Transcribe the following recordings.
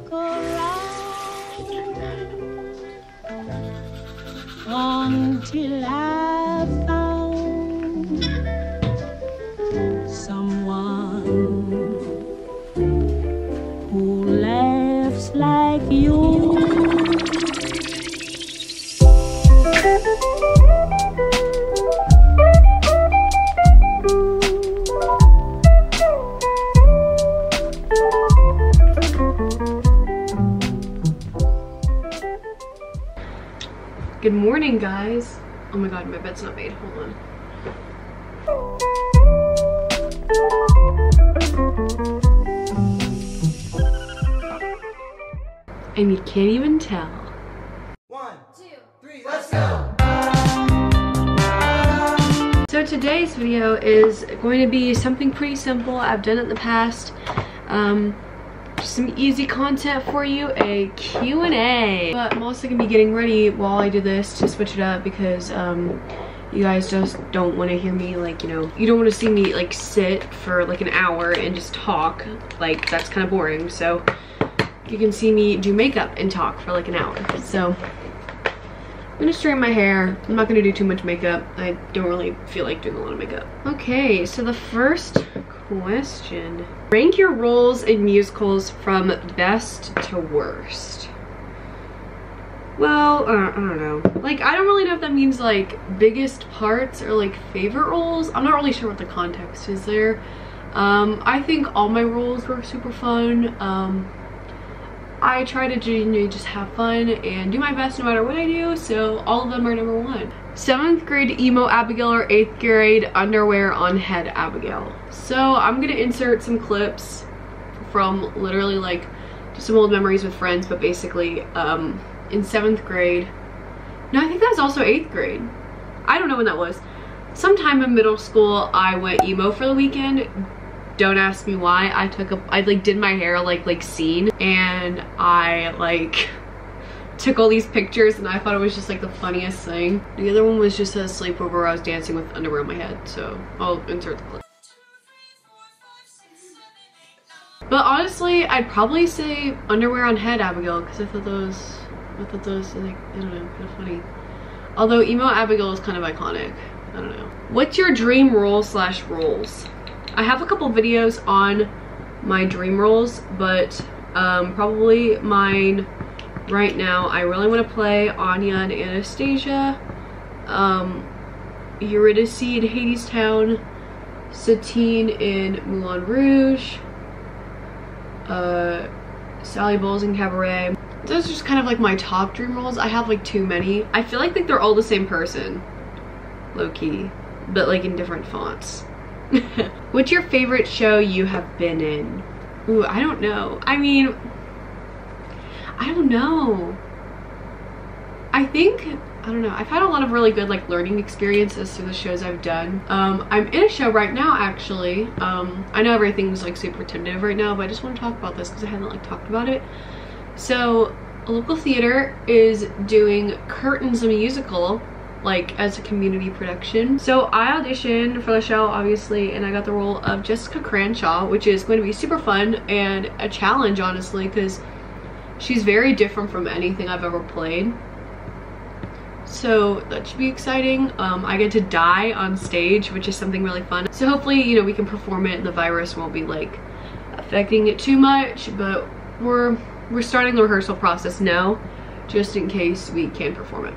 walk around until I found someone who laughs like you. Good morning, guys. Oh my god, my bed's not made. Hold on. And you can't even tell. 1, 2, 3, let's go! So today's video is going to be something pretty simple. I've done it in the past. Some easy content for you, a Q&A. But I'm also gonna be getting ready while I do this to switch it up because you guys just don't want to hear me, like, you know, you don't want to see me like sit for like an hour and just talk. Like, that's kind of boring. So you can see me do makeup and talk for like an hour. So I'm gonna straighten my hair. I'm not gonna do too much makeup. I don't really feel like doing a lot of makeup. Okay, so the first question. Rank your roles in musicals from best to worst. Well, I don't know. Like, I don't really know if that means like biggest parts or like favorite roles. I'm not really sure what the context is there. I think all my roles were super fun. I try to genuinely just have fun and do my best no matter what I do, so all of them are number one. 7th grade emo Abigail or 8th grade underwear on head Abigail. So I'm gonna insert some clips from literally like just some old memories with friends, but basically in 7th grade, no, I think that was also 8th grade. I don't know when that was. Sometime in middle school, I went emo for the weekend. Don't ask me why. I like did my hair like scene, and I like took all these pictures, and I thought it was just like the funniest thing. The other one was just a sleepover where I was dancing with underwear on my head, so I'll insert the clip. But honestly, I'd probably say underwear on head Abigail, because I thought those like, I don't know, kind of funny. Although emo Abigail is kind of iconic. I don't know. What's your dream role / roles? I have a couple videos on my dream roles, but probably mine right now, I really want to play Anya and Anastasia, Eurydice in Hadestown, Satine in Moulin Rouge, Sally Bowles in Cabaret. Those are just kind of like my top dream roles. I have like too many. I feel like they're all the same person, low-key, but like in different fonts. What's your favorite show you have been in? Ooh, I don't know. I mean, I don't know. I don't know. I've had a lot of really good like learning experiences through the shows I've done. I'm in a show right now, actually. I know everything's like super tentative right now, but I just want to talk about this because I haven't like talked about it. So a local theater is doing Curtains, a musical, like as a community production. So I auditioned for the show, obviously, and I got the role of Jessica Cranshaw, which is going to be super fun and a challenge, honestly, because she's very different from anything I've ever played. So that should be exciting. I get to die on stage, which is something really fun. So hopefully, you know, we can perform it and the virus won't be like affecting it too much, but we're starting the rehearsal process now, just in case we can't perform it.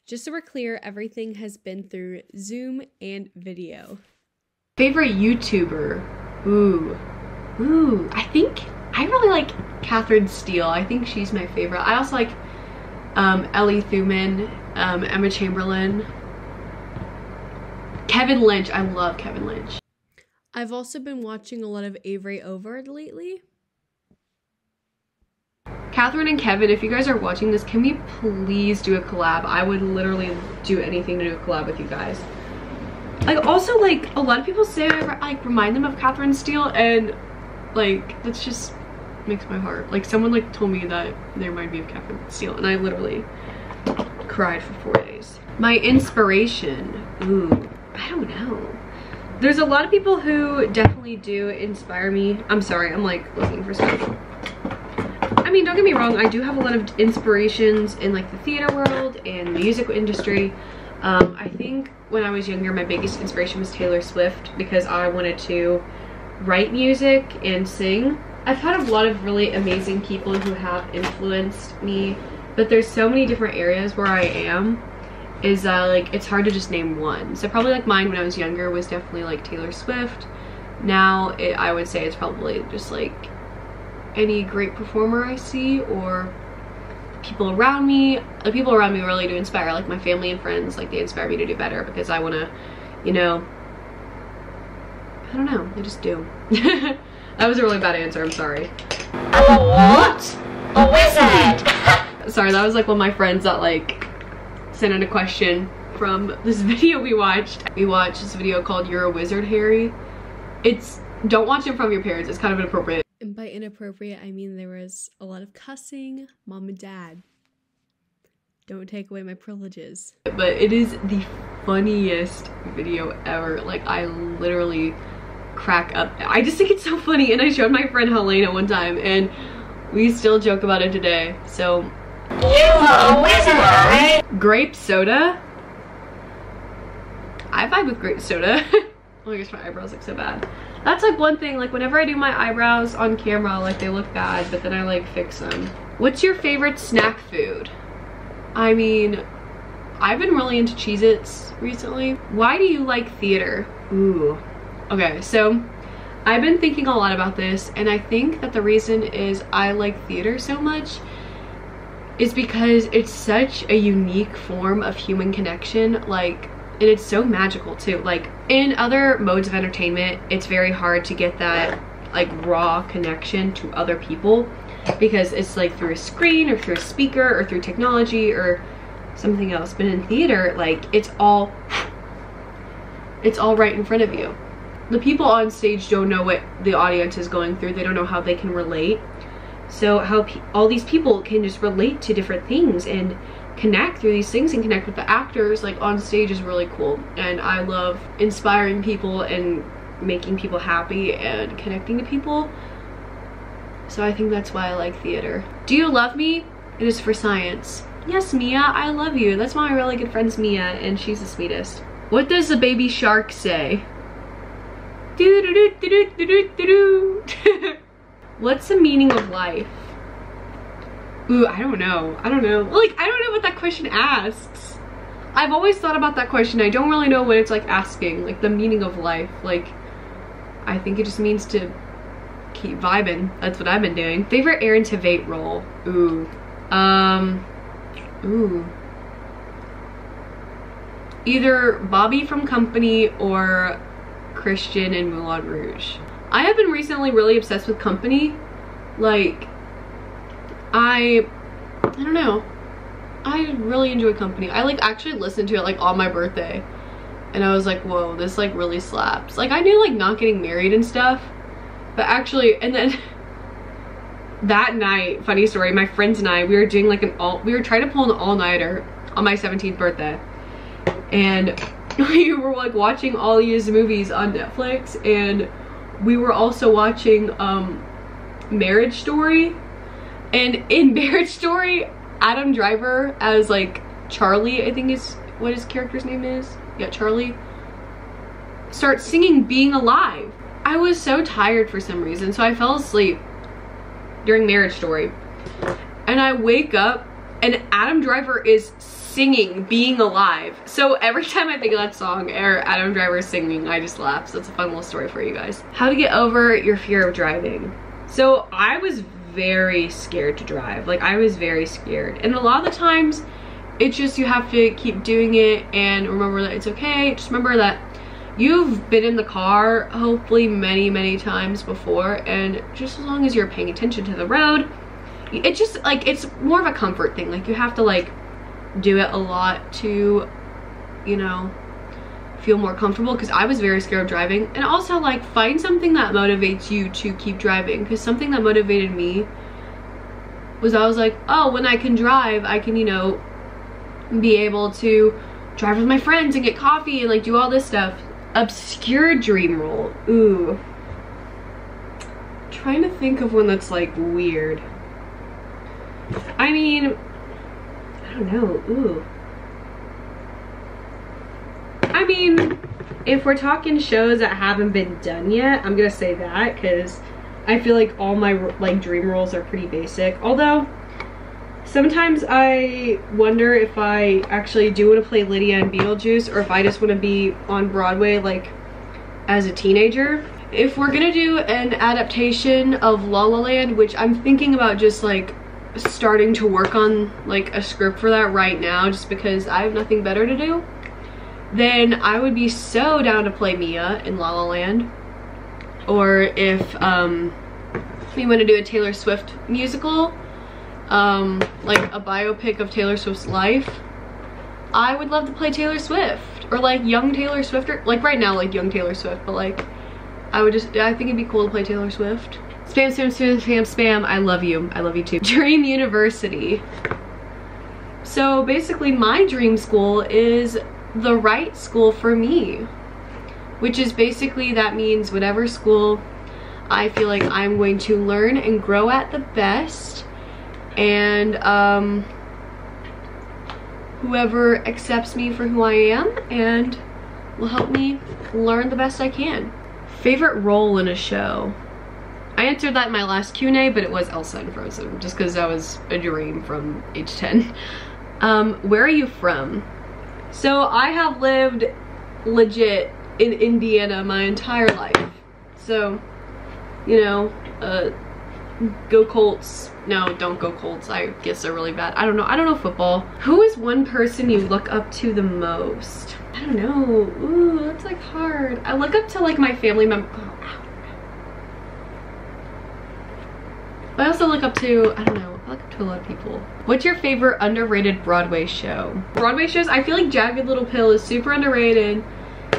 Just so we're clear, everything has been through Zoom and video. Favorite YouTuber? Ooh, I think I really like Catherine Steele. I think she's my favorite. I also like Ellie Thuman, Emma Chamberlain, Kevin Lynch. I love Kevin Lynch. I've also been watching a lot of Avery Ovard lately. Catherine and Kevin, if you guys are watching this, can we please do a collab? I would literally do anything to do a collab with you guys. Like, also, like, a lot of people say I like remind them of Catherine Steele, and like, that's just makes my heart. Like, someone like told me that they remind me of Catherine Steele, and I literally cried for 4 days. My inspiration, ooh, I don't know. There's a lot of people who definitely do inspire me. I'm sorry, I'm like looking for stuff. I mean, don't get me wrong, I do have a lot of inspirations in like the theater world and the music industry. I think when I was younger, my biggest inspiration was Taylor Swift because I wanted to write music and sing. I've had a lot of really amazing people who have influenced me, but there's so many different areas where I am is like it's hard to just name one. So probably like mine when I was younger was definitely like Taylor Swift. Now I would say it's probably just like any great performer I see, or people around me. The people around me really do inspire, like my family and friends, like they inspire me to do better because I want to, you know, I don't know, I just do. That was a really bad answer, I'm sorry. I'm a what? A wizard! Sorry, that was like one of my friends that like sent in a question from this video we watched. We watched this video called You're a Wizard, Harry. It's, don't watch it from your parents, it's kind of inappropriate. And by inappropriate, I mean there was a lot of cussing. Mom and dad, don't take away my privileges. But it is the funniest video ever. Like I literally crack up. I just think it's so funny, and I showed my friend Helena one time and we still joke about it today. So You are a wizard, right? grape soda. I vibe with grape soda. Oh my gosh, my eyebrows look so bad. That's like one thing, like whenever I do my eyebrows on camera, like they look bad, but then I like fix them. What's your favorite snack food? I mean, I've been really into Cheez-Its recently. Why do you like theater? Ooh. Okay, so I've been thinking a lot about this, and I think that the reason is I like theater so much is because it's such a unique form of human connection, like, and it's so magical too. Like in other modes of entertainment, it's very hard to get that like raw connection to other people because it's like through a screen or through a speaker or through technology or something else. But in theater, like it's all right in front of you. The people on stage don't know what the audience is going through. They don't know how they can relate. So how all these people can just relate to different things and connect through these things and connect with the actors like on stage is really cool. And I love inspiring people and making people happy and connecting to people. So I think that's why I like theater. Do you love me? It is for science. Yes, Mia, I love you. That's one of my really good friends, Mia, and she's the sweetest. What does the baby shark say? Do do do do do do do do. What's the meaning of life? Ooh, I don't know. I don't know. Like, I don't know what that question asks. I've always thought about that question. I don't really know what it's like asking, like the meaning of life. Like, I think it just means to keep vibing. That's what I've been doing. Favorite Aaron Tveit role? Ooh. Ooh. Either Bobby from Company or Christian in Moulin Rouge. I have been recently really obsessed with Company. Like, I don't know. I really enjoy Company. I like actually listened to it like on my birthday. And I was like, whoa, this like really slaps. Like I knew like not getting married and stuff. But actually, and then that night, funny story, my friends and I, we were doing like we were trying to pull an all-nighter on my 17th birthday. And we were like watching all these movies on Netflix, and we were also watching Marriage Story. And in Marriage Story, Adam Driver as like Charlie, I think is what his character's name is. Yeah, Charlie. Starts singing Being Alive. I was so tired for some reason, so I fell asleep during Marriage Story. And I wake up and Adam Driver is singing Being Alive. So every time I think of that song or Adam Driver singing, I just laugh. So that's a fun little story for you guys. How to get over your fear of driving. So I was very scared to drive. Like I was very scared. And a lot of the times it's just you have to keep doing it and remember that it's okay. Just remember that you've been in the car hopefully many times before, and just as long as you're paying attention to the road, it just like it's more of a comfort thing. Like you have to like do it a lot to, you know, feel more comfortable, because I was very scared of driving. And also like find something that motivates you to keep driving, because something that motivated me was I was like, oh, when I can drive, I can, you know, be able to drive with my friends and get coffee and like do all this stuff. Obscure dream role. Ooh. Trying to think of one that's like weird. I mean, I don't know. Ooh. I mean, if we're talking shows that haven't been done yet, I'm gonna say that because I feel like all my like dream roles are pretty basic. Although sometimes I wonder if I actually do want to play Lydia in Beetlejuice, or if I just want to be on Broadway like as a teenager. If we're gonna do an adaptation of La La Land, which I'm thinking about just like starting to work on like a script for that right now, just because I have nothing better to do, then I would be so down to play Mia in La La Land. Or if we want to do a Taylor Swift musical, like a biopic of Taylor Swift's life, I would love to play Taylor Swift, or like young Taylor Swift, or like right now like young Taylor Swift, but like I think it'd be cool to play Taylor Swift. Spam, spam, spam, spam, spam. I love you too. Dream University. So basically my dream school is the right school for me, which is basically, that means whatever school I feel like I'm going to learn and grow at the best, and whoever accepts me for who I am and will help me learn the best I can. Favorite role in a show? I answered that in my last Q&A, but it was Elsa in Frozen, just because that was a dream from age 10. Where are you from? So I have lived legit in Indiana my entire life. So, you know, go Colts. No, don't go Colts. I guess they're really bad. I don't know football. Who is one person you look up to the most? I don't know. Ooh, that's like hard. I look up to like my family member. I also look up to, I don't know, I look up to a lot of people. What's your favorite underrated Broadway show? Broadway shows, I feel like Jagged Little Pill is super underrated,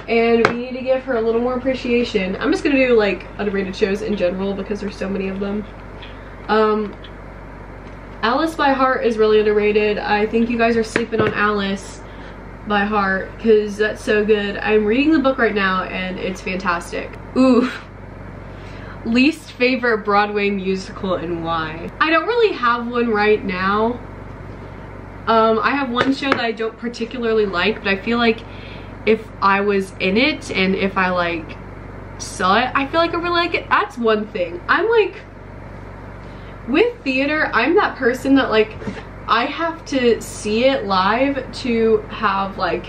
and we need to give her a little more appreciation. I'm just gonna do like underrated shows in general because there's so many of them. Alice by Heart is really underrated. I think you guys are sleeping on Alice by Heart because that's so good. I'm reading the book right now and it's fantastic. Ooh. Least favorite Broadway musical and why? I don't really have one right now. I have one show that I don't particularly like, but I feel like if I was in it and if I like saw it, I feel like I really like it. That's one thing. I'm like, with theater, I'm that person that like, I have to see it live to have like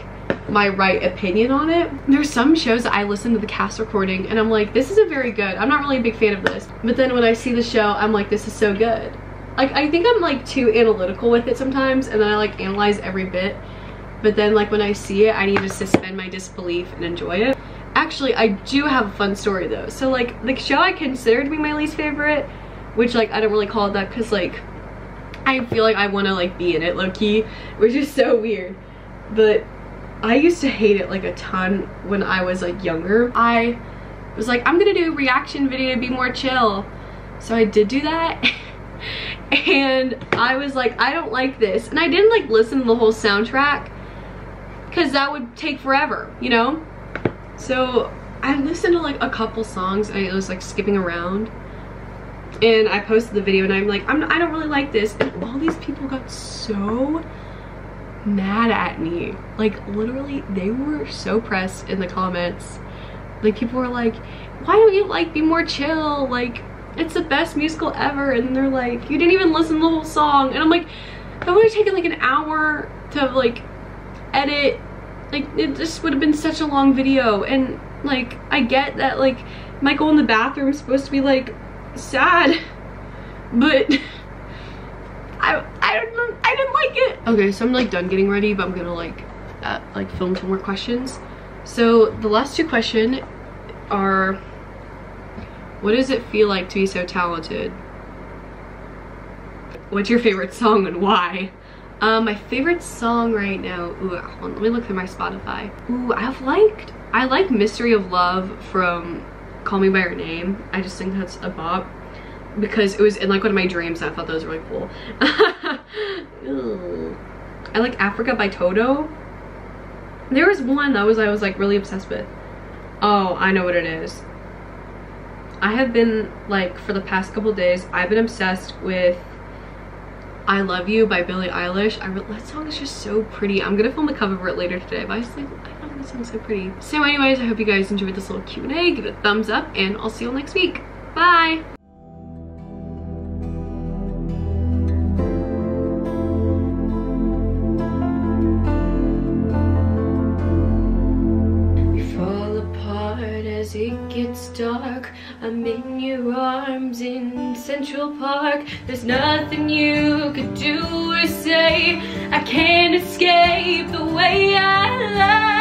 my right opinion on it. There's some shows that I listen to the cast recording and I'm like, this isn't very good. I'm not really a big fan of this. But then when I see the show, I'm like, this is so good. Like, I think I'm like too analytical with it sometimes, and then I like analyze every bit. But then like when I see it, I need to suspend my disbelief and enjoy it. Actually, I do have a fun story though. So like the show I consider to be my least favorite, which like I don't really call it that because like I feel like I want to like be in it low-key, which is so weird. But I used to hate it like a ton when I was like younger. I was like, I'm gonna do a reaction video to be more chill. So I did do that. And I was like, I don't like this. And I didn't like listen to the whole soundtrack because that would take forever, you know? So I listened to like a couple songs and I was like skipping around. And I posted the video and I'm like, I don't really like this. And all these people got so mad at me. Like literally, they were so pressed in the comments. Like people were like, why don't you like Be More Chill? Like, it's the best musical ever. And they're like, you didn't even listen to the whole song. And I'm like, that would have taken like an hour to like edit. Like it just would have been such a long video. And like, I get that like Michael in the bathroom is supposed to be like sad, but I didn't like it. Okay, so I'm like done getting ready, but I'm gonna like film 2 more questions. So the last 2 questions are, what does it feel like to be so talented? What's your favorite song and why? My favorite song right now, ooh, hold on, let me look through my Spotify. Ooh, I like Mystery of Love from Call Me By Your Name. I just think that's a bop because it was in like one of my dreams and I thought that was really cool. I like Africa by Toto. There was one that I was like really obsessed with. Oh, I know what it is. I have been like, for the past couple days, I've been obsessed with I Love You by Billie Eilish. That song is just so pretty. I'm gonna film the cover of it later today, but I just like, I found this song so pretty. So anyways, I hope you guys enjoyed this little Q&A. Give it a thumbs up and I'll see you all next week. Bye. As it gets dark, I'm in your arms in Central Park. There's nothing you could do or say. I can't escape the way I lie.